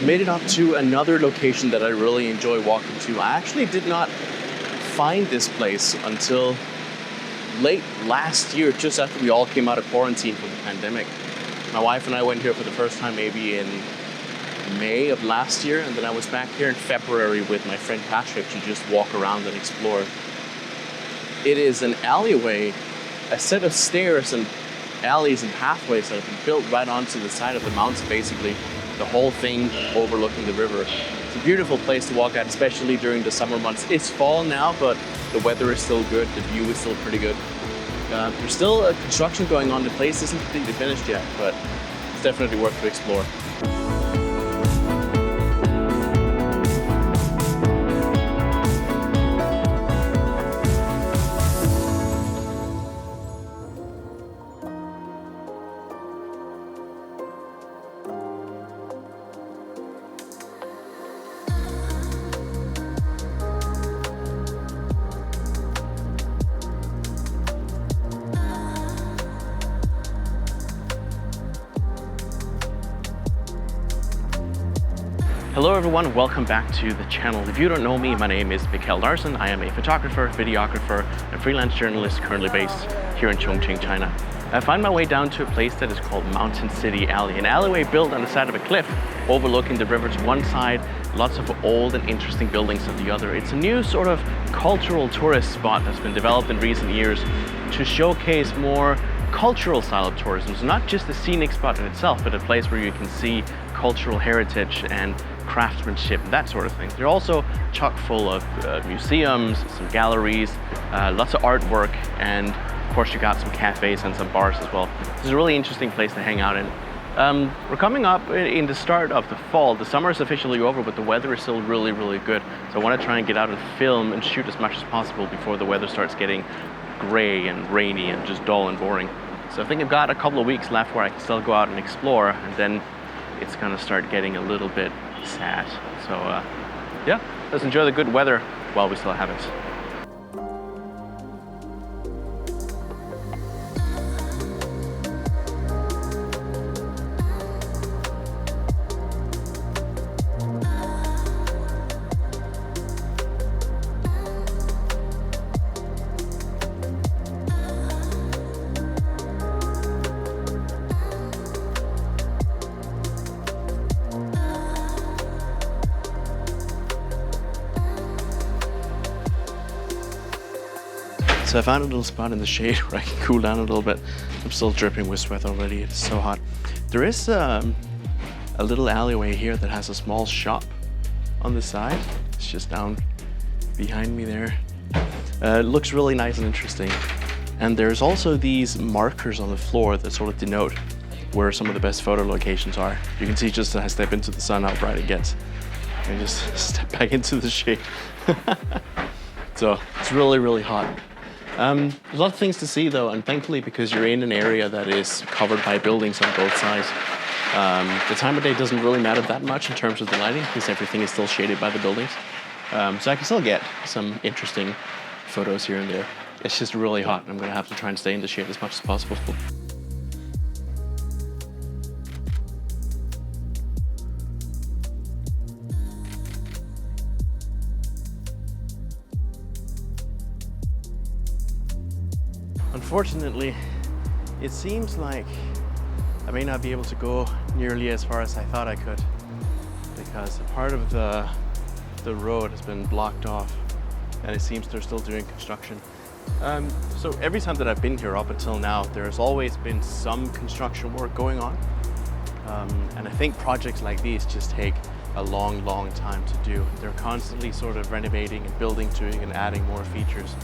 Made it up to another location that I really enjoy walking to. I actually did not find this place until late last year, just after we all came out of quarantine from the pandemic. My wife and I went here for the first time maybe in May of last year, and then I was back here in February with my friend Patrick to just walk around and explore. It is an alleyway, a set of stairs and alleys and pathways that have been built right onto the side of the mountain, basically. The whole thing overlooking the river. It's a beautiful place to walk at, especially during the summer months. It's fall now, but the weather is still good. The view is still pretty good. There's still a construction going on. The place isn't completely finished yet, but it's definitely worth to explore. Hello everyone, welcome back to the channel. If you don't know me, my name is Mikkel. I am a photographer, videographer, and freelance journalist currently based here in Chongqing, China. I find my way down to a place that is called Mountain City Alley, an alleyway built on the side of a cliff overlooking the river to one side, lots of old and interesting buildings on the other. It's a new sort of cultural tourist spot that's been developed in recent years to showcase more cultural style of tourism. So not just a scenic spot in itself, but a place where you can see cultural heritage and craftsmanship, that sort of thing. They're also chock full of museums, some galleries, lots of artwork, and of course you got some cafes and some bars as well. It's a really interesting place to hang out in. We're coming up in the start of the fall. The summer is officially over, but the weather is still really, really good. So I want to try and get out and film and shoot as much as possible before the weather starts getting gray and rainy and just dull and boring. So I think I've got a couple of weeks left where I can still go out and explore, and then it's gonna start getting a little bit sad. So yeah, let's enjoy the good weather while we still have it. So I found a little spot in the shade where I can cool down a little bit. I'm still dripping with sweat already, it's so hot. There is a little alleyway here that has a small shop on the side. It's just down behind me there. It looks really nice and interesting. And there's also these markers on the floor that sort of denote where some of the best photo locations are. You can see just as I step into the sun how bright it gets. And just step back into the shade. So it's really, really hot. There's a lot of things to see though, and thankfully because you're in an area that is covered by buildings on both sides, the time of day doesn't really matter that much in terms of the lighting because everything is still shaded by the buildings. So I can still get some interesting photos here and there. It's just really hot and I'm going to have to try and stay in the shade as much as possible. Unfortunately, it seems like I may not be able to go nearly as far as I thought I could because a part of the road has been blocked off and it seems they're still doing construction. So every time that I've been here up until now, there's always been some construction work going on. And I think projects like these just take a long, long time to do. They're constantly sort of renovating and building to it and adding more features.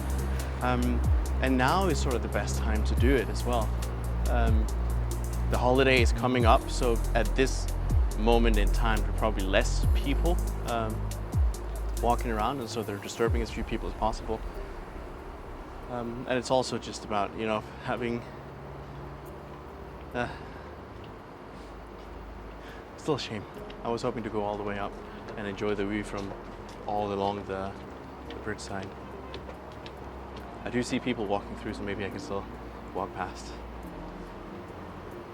And now is sort of the best time to do it as well. The holiday is coming up, so at this moment in time, there are probably less people walking around, and so they're disturbing as few people as possible. And it's also just about, you know, having still a shame. I was hoping to go all the way up and enjoy the view from all along the bridge side. I do see people walking through, so maybe I can still walk past.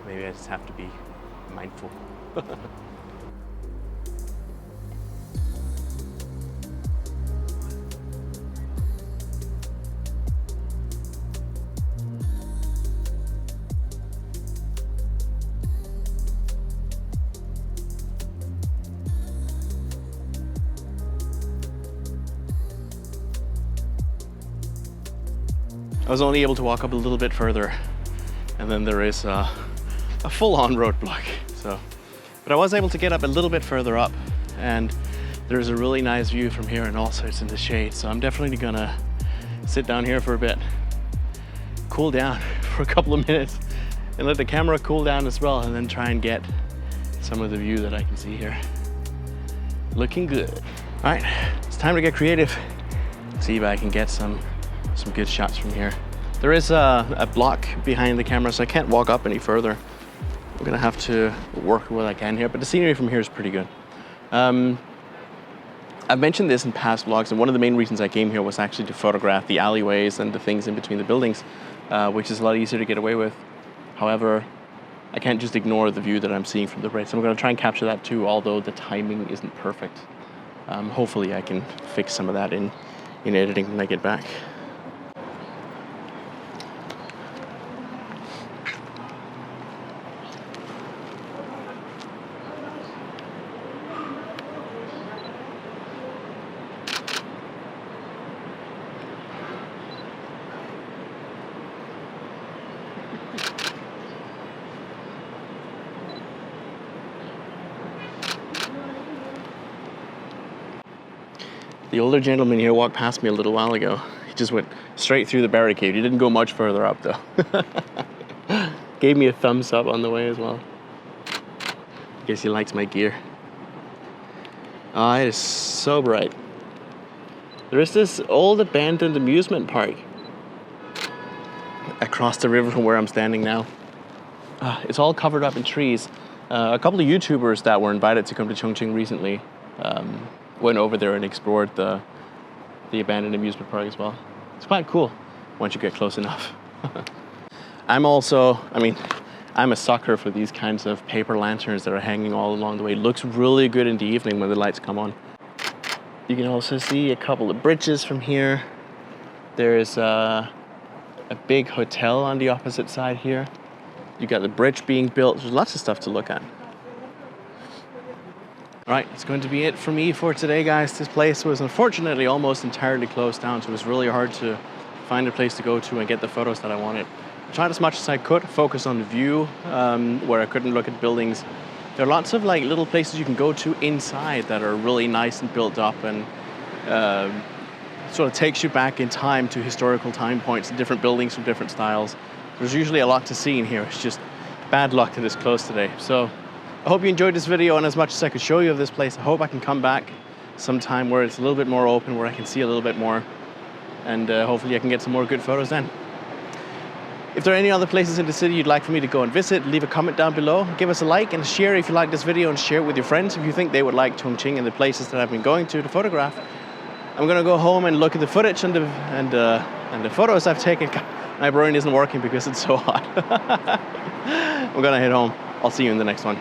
Maybe I just have to be mindful. I was only able to walk up a little bit further, and then there is a full-on roadblock. But I was able to get up a little bit further up, and there's a really nice view from here, and also it's in the shade. So I'm definitely gonna sit down here for a bit, cool down for a couple of minutes, and let the camera cool down as well, and then try and get some of the view that I can see here. Looking good. All right, it's time to get creative. See if I can get some good shots from here. There is a block behind the camera, so I can't walk up any further. I'm gonna have to work with what I can here, but the scenery from here is pretty good. I've mentioned this in past vlogs, and one of the main reasons I came here was actually to photograph the alleyways and the things in between the buildings, which is a lot easier to get away with. However, I can't just ignore the view that I'm seeing from the bridge, so I'm gonna try and capture that too, although the timing isn't perfect. Hopefully I can fix some of that in editing when I get back. The older gentleman here walked past me a little while ago. He just went straight through the barricade. He didn't go much further up though. Gave me a thumbs up on the way as well. Guess he likes my gear. Oh, it is so bright. There is this old abandoned amusement park across the river from where I'm standing now. It's all covered up in trees. A couple of YouTubers that were invited to come to Chongqing recently went over there and explored the abandoned amusement park as well. It's quite cool once you get close enough. I'm a sucker for these kinds of paper lanterns that are hanging all along the way. It looks really good in the evening when the lights come on. You can also see a couple of bridges from here. There's a big hotel on the opposite side here. You got the bridge being built. There's lots of stuff to look at. All right, it's going to be it for me for today, guys. This place was unfortunately almost entirely closed down, so it was really hard to find a place to go to and get the photos that I wanted. I tried as much as I could, focus on the view, where I couldn't look at buildings. There are lots of like little places you can go to inside that are really nice and built up, and sort of takes you back in time to historical time points and different buildings from different styles. There's usually a lot to see in here. It's just bad luck that it's closed today. So I hope you enjoyed this video, and as much as I could show you of this place, I hope I can come back sometime where it's a little bit more open, where I can see a little bit more, and hopefully I can get some more good photos then. If there are any other places in the city you'd like for me to go and visit, leave a comment down below. Give us a like and a share if you like this video, and share it with your friends if you think they would like Chongqing and the places that I've been going to photograph. I'm gonna go home and look at the footage and the photos I've taken. My brain isn't working because it's so hot. I'm gonna head home. I'll see you in the next one.